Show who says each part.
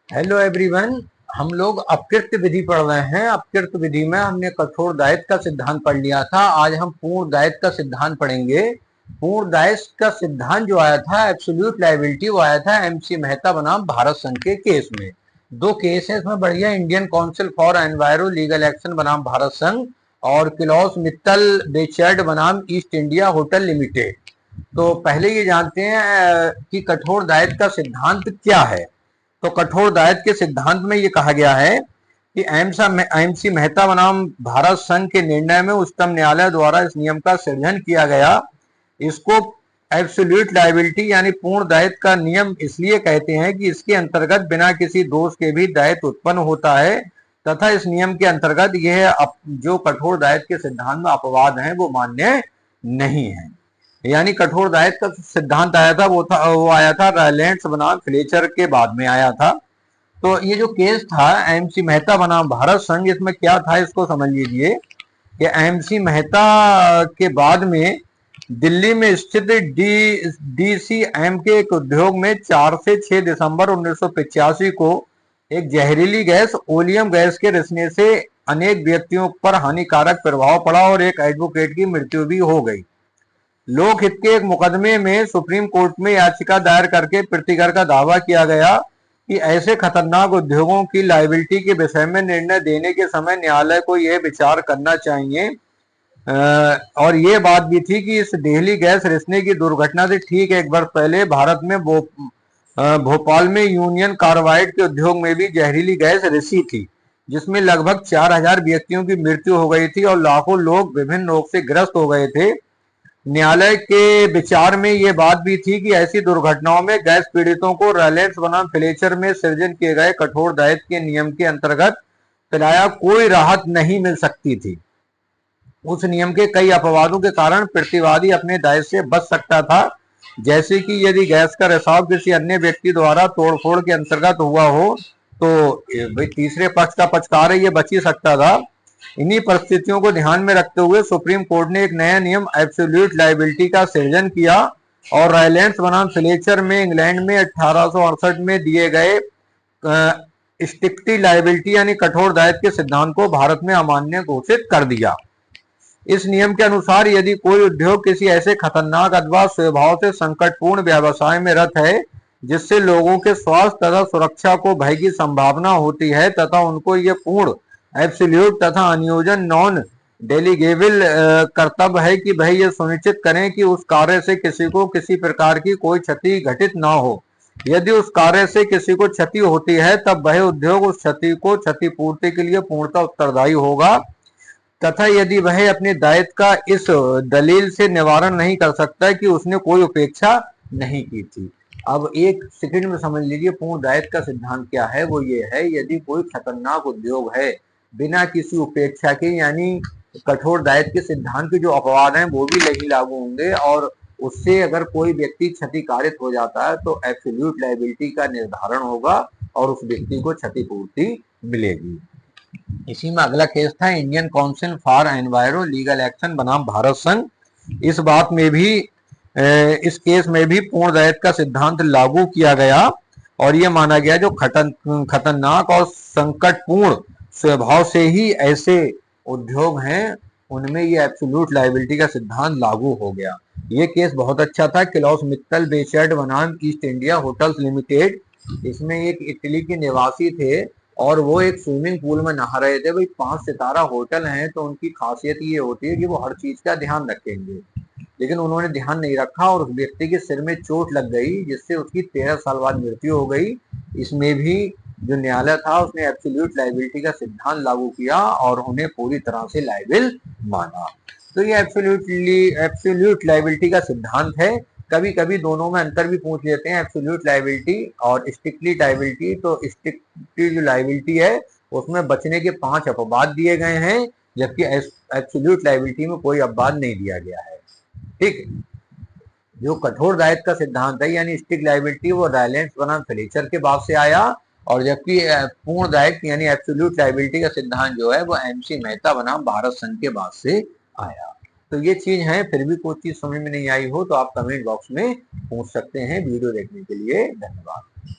Speaker 1: Hello everyone. हम लोग अपकृत्य विधि पढ़ रहे हैं। अपकृत्य विधि में हमने कठोर दायित्व का सिद्धांत पढ़ लिया था। आज हम पूर्ण दायित्व का सिद्धांत पढ़ेंगे। पूर्ण दायित्व का सिद्धांत जो आया था, एब्सोल्यूट लायबिलिटी, वो आया था एमसी मेहता बनाम भारत संघ के केस में। दो केस है इसमें बढ़िया, Indian council for enviro legal action बनाम भारत संघ और क्लॉस मित्तल बेचर्ड बनाम ईस्ट इंडिया होटल लिमिटेड। तो पहले ये जानते हैं कि कठोर दायित्व का सिद्धांत क्या है। तो कठोर दायित्व के सिद्धांत में ये कहा गया है कि एमसी मेहता बनाम भारत संघ के निर्णय में उच्चतम न्यायालय द्वारा इस नियम का सृजन किया गया। इसको एब्सोल्यूट लायबिलिटी यानी पूर्ण दायित्व का नियम इसलिए कहते हैं कि इसके अंतर्गत बिना किसी दोष के भी दायित्व उत्पन्न होता है तथा इस नियम के अंतर्गत यह जो कठोर दायित्व के सिद्धांत में अपवाद हैं वो मान्य नहीं है। यानी कठोर दायित्व का सिद्धांत आया था वो आया था रायलैंड्स बनाम फ्लेचर के बाद में आया था। तो ये जो केस था एमसी मेहता बनाम भारत संघ, इसमें क्या था इसको समझ लीजिए कि एमसी मेहता के बाद में दिल्ली में स्थित डीसीएम के एक उद्योग में 4 से 6 दिसंबर 1985 को एक जहरीली गैस ओलियम गैस के रिसने से अनेक व्यक्तियों पर हानिकारक प्रभाव पड़ा और एक एडवोकेट की मृत्यु भी हो गई। लोकहित के एक मुकदमे में सुप्रीम कोर्ट में याचिका दायर करके प्रतिकर का दावा किया गया कि ऐसे खतरनाक उद्योगों की लायबिलिटी के विषय में निर्णय देने के समय न्यायालय को यह विचार करना चाहिए। और ये बात भी थी कि इस देहली गैस रिसने की दुर्घटना से ठीक एक वर्ष पहले भारत में भोपाल में यूनियन कार्बाइड के उद्योग में भी जहरीली गैस रिसी थी, जिसमें लगभग 4000 व्यक्तियों की मृत्यु हो गई थी और लाखों लोग विभिन्न रोग से ग्रस्त हो गए थे। न्यायालय के विचार में ये बात भी थी कि ऐसी दुर्घटनाओं में गैस पीड़ितों को रायलैंड्स बनाम फ्लेचर में सृजन किए गए कठोर दायित्व के नियम के अंतर्गत पिलाया कोई राहत नहीं मिल सकती थी। उस नियम के कई अपवादों के कारण प्रतिवादी अपने दायित्व से बच सकता था, जैसे कि यदि गैस का रिसाव किसी अन्य व्यक्ति द्वारा तोड़फोड़ के अंतर्गत हुआ हो तो भाई तीसरे पक्ष का पक्षकार है ये बच ही सकता था। इन्हीं परिस्थितियों को ध्यान में रखते हुए सुप्रीम कोर्ट ने एक नया नियम एब्सोल्यूट लायबिलिटी का सृजन किया और रायलैंड्स बनाम फ्लेचर में इंग्लैंड में 1868 में दिए गए स्ट्रिक्टली लायबिलिटी यानी कठोर दायित्व के सिद्धांत को भारत में अमान्य घोषित कर दिया। इस नियम के अनुसार यदि कोई उद्योग किसी ऐसे खतरनाक अथवा स्वभाव से संकटपूर्ण व्यवसाय में रत है जिससे लोगों के स्वास्थ्य तथा सुरक्षा को भय की संभावना होती है तथा उनको ये पूर्ण एब्सोल्यूट तथा अनियोजन नॉन डेलीगेबल कर्तव्य है कि वह यह सुनिश्चित करें कि उस कार्य से किसी को किसी प्रकार की कोई क्षति घटित ना हो। यदि उस कार्य से किसी को क्षति होती है तब वह उद्योग उस क्षति को क्षतिपूर्ति के लिए पूर्णतः उत्तरदायी होगा तथा यदि वह अपने दायित्व का इस दलील से निवारण नहीं कर सकता कि उसने कोई उपेक्षा नहीं की थी। अब एक सेकंड में समझ लीजिए पूर्ण दायित्व का सिद्धांत क्या है। वो ये है, यदि कोई खतरनाक उद्योग है बिना किसी उपेक्षा के, यानी कठोर दायित्व के सिद्धांत के जो अपवाद हैं वो भी नहीं लागू होंगे और उससे अगर कोई व्यक्ति क्षतिकारित हो जाता है तो एब्सोल्यूट लायबिलिटी का निर्धारण होगा और उस व्यक्ति को क्षतिपूर्ति मिलेगी। इसी में अगला केस था Indian council for enviro legal action बनाम भारत संघ। इस बात में भी इस केस में भी पूर्ण दायित्व का सिद्धांत लागू किया गया और यह माना गया जो खतरनाक और संकटपूर्ण स्वभाव से ही ऐसे उद्योग हैं उनमें ये एब्सोल्यूट लायबिलिटी का सिद्धांत लागू हो गया। ये केस बहुत अच्छा था, क्लॉस मित्तल बेचर्ड बनाम ईस्ट इंडिया होटल्स लिमिटेड। इसमें एक इटली के निवासी थे और वो एक स्विमिंग पूल में नहा रहे थे। भाई 5 सितारा होटल हैं तो उनकी खासियत ये होती है कि वो हर चीज का ध्यान रखेंगे, लेकिन उन्होंने ध्यान नहीं रखा और उस व्यक्ति के सिर में चोट लग गई जिससे उसकी 13 साल बाद मृत्यु हो गई। इसमें भी जो न्यायालय था उसने एब्सोल्यूट लायबिलिटी का सिद्धांत लागू किया और उन्हें पूरी तरह से लायबिल माना। तो ये एब्सोल्यूट लायबिलिटी का सिद्धांत है। कभी कभी दोनों में अंतर भी पूछ लेते हैं, एब्सोल्यूट लायबिलिटी और स्ट्रिक्टली लायबिलिटी। तो स्ट्रिक्टली जो लायबिलिटी है उसमें बचने के 5 अपवाद दिए गए हैं, जबकि एब्सोल्यूट लायबिलिटी में कोई अपवाद नहीं दिया गया है। ठीक, जो कठोर दायित्व का सिद्धांत है यानी स्ट्रिक्ट लायबिलिटी वो रायलैंड्स बनाम फ्लेचर के बाद से आया और जबकि पूर्ण दायित्व यानी एब्सोल्यूट लायबिलिटी का सिद्धांत जो है वो एमसी मेहता बनाम भारत संघ के बाद से आया। तो ये चीज है, फिर भी कोई चीज समझ में नहीं आई हो तो आप कमेंट बॉक्स में पूछ सकते हैं। वीडियो देखने के लिए धन्यवाद।